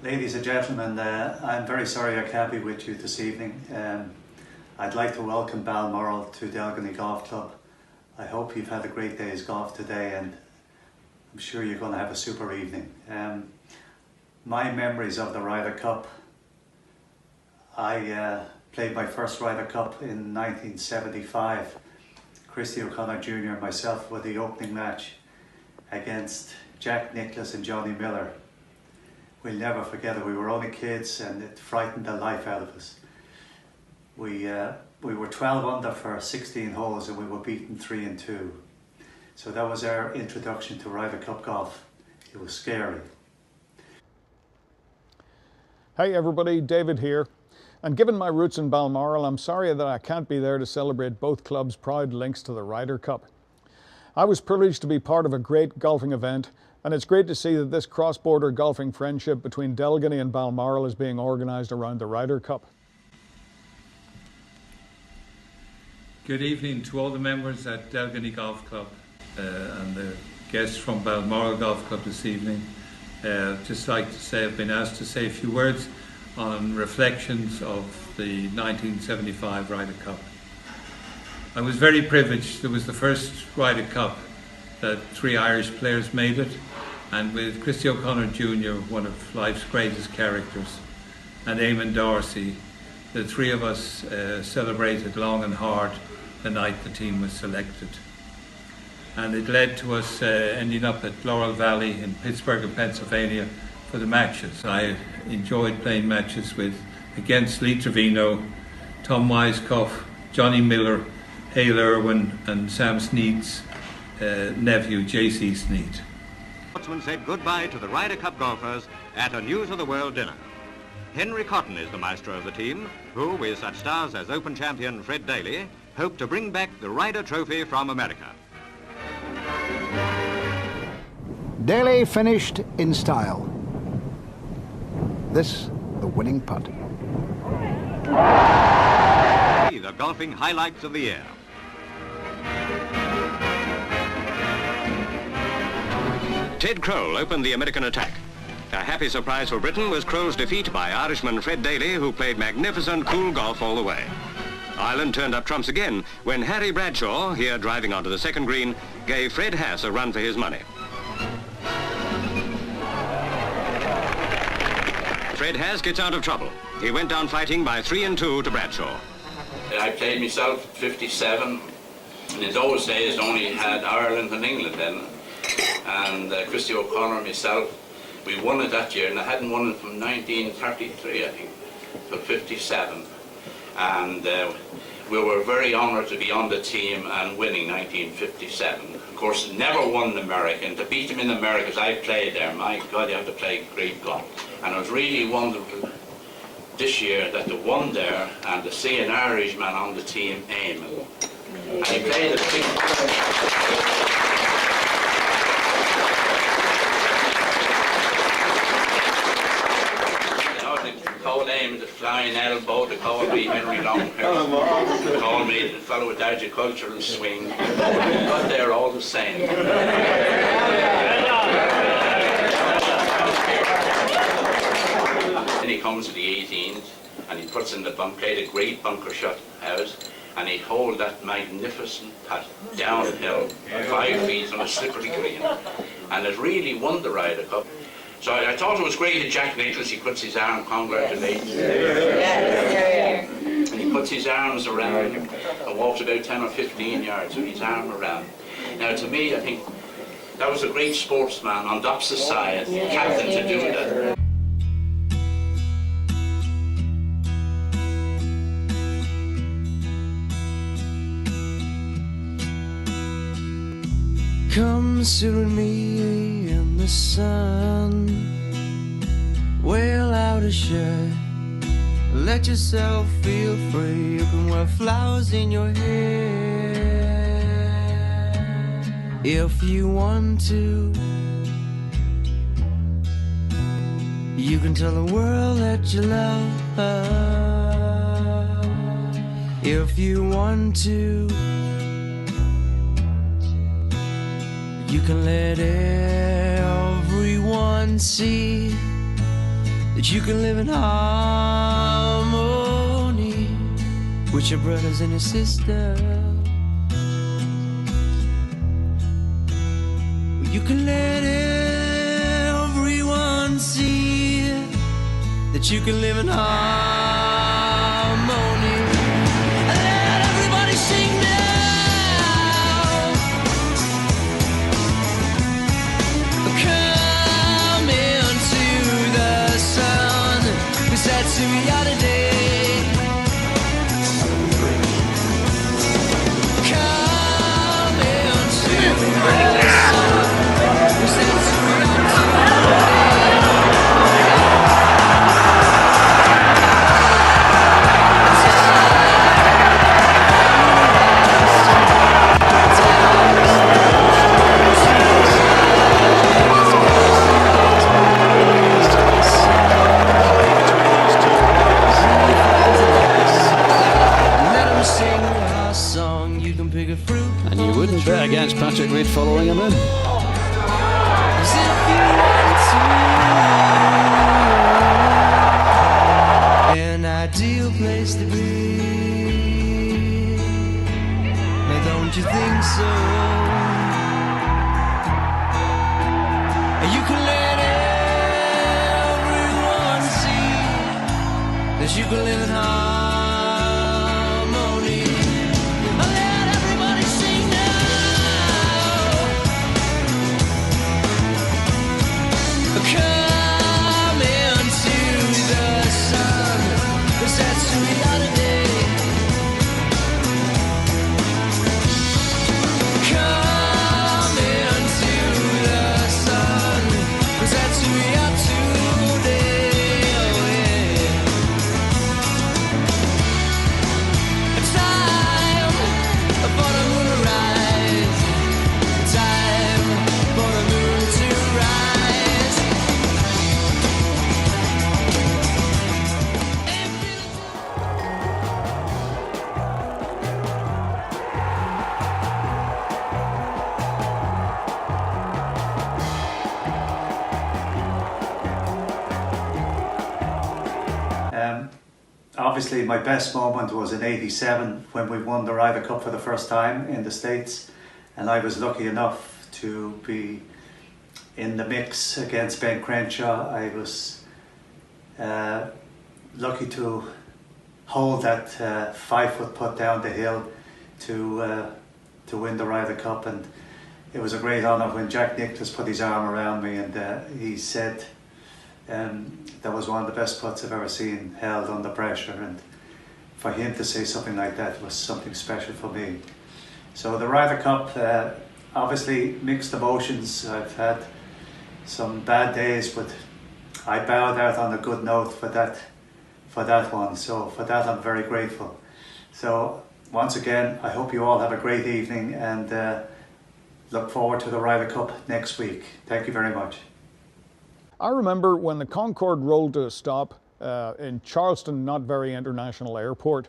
Ladies and gentlemen, I'm very sorry I can't be with you this evening. I'd like to welcome Balmoral to Delgany Golf Club. I hope you've had a great day's golf today, and I'm sure you're going to have a super evening. My memories of the Ryder Cup: I played my first Ryder Cup in 1975. Christy O'Connor Jr. and myself were the opening match against Jack Nicklaus and Johnny Miller. We'll never forget it. We were only kids and it frightened the life out of us. We were 12 under for 16 holes and we were beaten 3-2. So that was our introduction to Ryder Cup golf. It was scary. Hey everybody, David here. And given my roots in Balmoral, I'm sorry that I can't be there to celebrate both clubs' proud links to the Ryder Cup. I was privileged to be part of a great golfing event, and it's great to see that this cross-border golfing friendship between Delgany and Balmoral is being organised around the Ryder Cup. Good evening to all the members at Delgany Golf Club and the guests from Balmoral Golf Club this evening. Just like to say I've been asked to say a few words on reflections of the 1975 Ryder Cup. I was very privileged. It was the first Ryder Cup that 3 Irish players made it, and with Christy O'Connor Jr., one of life's greatest characters, and Eamon Dorsey, the 3 of us celebrated long and hard the night the team was selected. And it led to us ending up at Laurel Valley in Pittsburgh, Pennsylvania for the matches. I enjoyed playing matches against Lee Trevino, Tom Weiskopf, Johnny Miller, Hale Irwin and Sam Snead's nephew, J.C. Snead. Sportsman said goodbye to the Ryder Cup golfers at a News of the World dinner. Henry Cotton is the maestro of the team, who, with such stars as Open champion Fred Daly, hope to bring back the Ryder Trophy from America. Daly finished in style. This, the winning putt. The golfing highlights of the year. Ted Kroll opened the American attack. A happy surprise for Britain was Kroll's defeat by Irishman Fred Daly, who played magnificent, cool golf all the way. Ireland turned up trumps again when Harry Bradshaw, here driving onto the second green, gave Fred Haas a run for his money. Fred Haas gets out of trouble. He went down fighting by 3-2 to Bradshaw. I played myself 57, and in those days only had Ireland and England then. And Christy O'Connor and myself, we won it that year, and I hadn't won it from 1933, I think, till 57. And we were very honoured to be on the team and winning 1957. Of course, never won the American. To beat them in the Americas, I played there. My God, you have to play great golf. And it was really wonderful this year that they won there and to see an Irishman on the team, Eamon. And he played a big... Called Eamon the flying elbow, they called me Henry Longhair, they called me the fellow with agricultural swing, but they're all the same. Then he comes to the 18th and he puts in the bunk, played a great bunker shot out, and he hold that magnificent putt downhill 5 feet on a slippery green, and it really won the Ryder Cup. So I thought it was great that Jack Nicklaus, he puts his arm, congratulations. And he puts his arms around him and walks about 10 or 15 yards with his arm around. Now to me, I think that was a great sportsman on the opposite side, captain to do that. Come sit with me in the sun, wear out a shirt, let yourself feel free. You can wear flowers in your hair if you want to. You can tell the world that you love her if you want to. You can let everyone see that you can live in harmony with your brothers and your sisters. You can let everyone see that you can live in harmony. Let everybody sing now. Come into the sun, 'cause that's who we are today. Come into the sun, 'cause that's who we are today. And you wouldn't bet against Patrick Reed following him in. An ideal place to be. Now don't you think so? You can let everyone see that you can live in harmony. Let everybody sing now. Come into the sun, 'cause that's who we are today. Come into the sun, 'cause that's who we are today. Oh yeah. Time for the moon to rise. Time for the moon to rise. Obviously my best moment was in '87 when we won the Ryder Cup for the first time in the States, and I was lucky enough to be in the mix against Ben Crenshaw. I was lucky to hold that 5-foot putt down the hill to win the Ryder Cup, and it was a great honour when Jack Nicklaus put his arm around me and he said that was one of the best putts I've ever seen held under pressure, and for him to say something like that was something special for me. So the Ryder Cup, obviously mixed emotions. I've had some bad days, but I bowed out on a good note for that one. So for that I'm very grateful. So once again, I hope you all have a great evening, and look forward to the Ryder Cup next week. Thank you very much. I remember when the Concorde rolled to a stop in Charleston, not very international airport.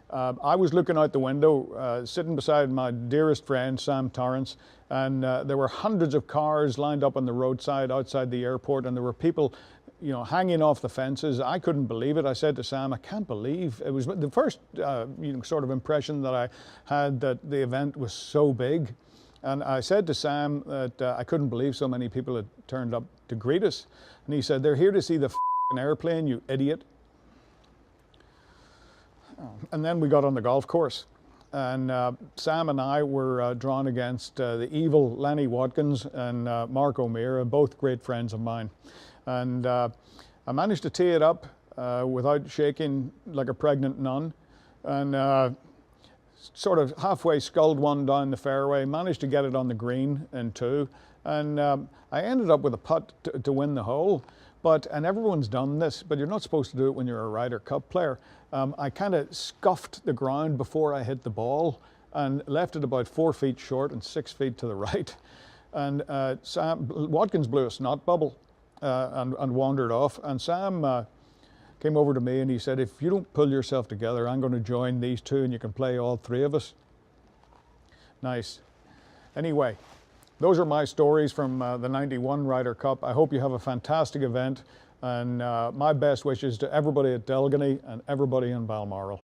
I was looking out the window, sitting beside my dearest friend, Sam Torrance, and there were hundreds of cars lined up on the roadside outside the airport, and there were people, you know, hanging off the fences. I couldn't believe it. I said to Sam, I can't believe it was the first sort of impression that I had that the event was so big. And I said to Sam that I couldn't believe so many people had turned up to greet us. And he said, they're here to see the f***ing airplane, you idiot. And then we got on the golf course. And Sam and I were drawn against the evil Lanny Watkins and Mark O'Meara, both great friends of mine. And I managed to tee it up without shaking like a pregnant nun. And sort of halfway sculled one down the fairway, managed to get it on the green in two, and I ended up with a putt to win the hole. And everyone's done this, but you're not supposed to do it when you're a Ryder Cup player. I kind of scuffed the ground before I hit the ball and left it about 4 feet short and 6 feet to the right. And Watkins blew a snot bubble and wandered off. And Sam came over to me and he said, if you don't pull yourself together, I'm going to join these two and you can play all three of us. Nice. Anyway, those are my stories from the '91 Ryder Cup. I hope you have a fantastic event. And my best wishes to everybody at Delgany and everybody in Balmoral.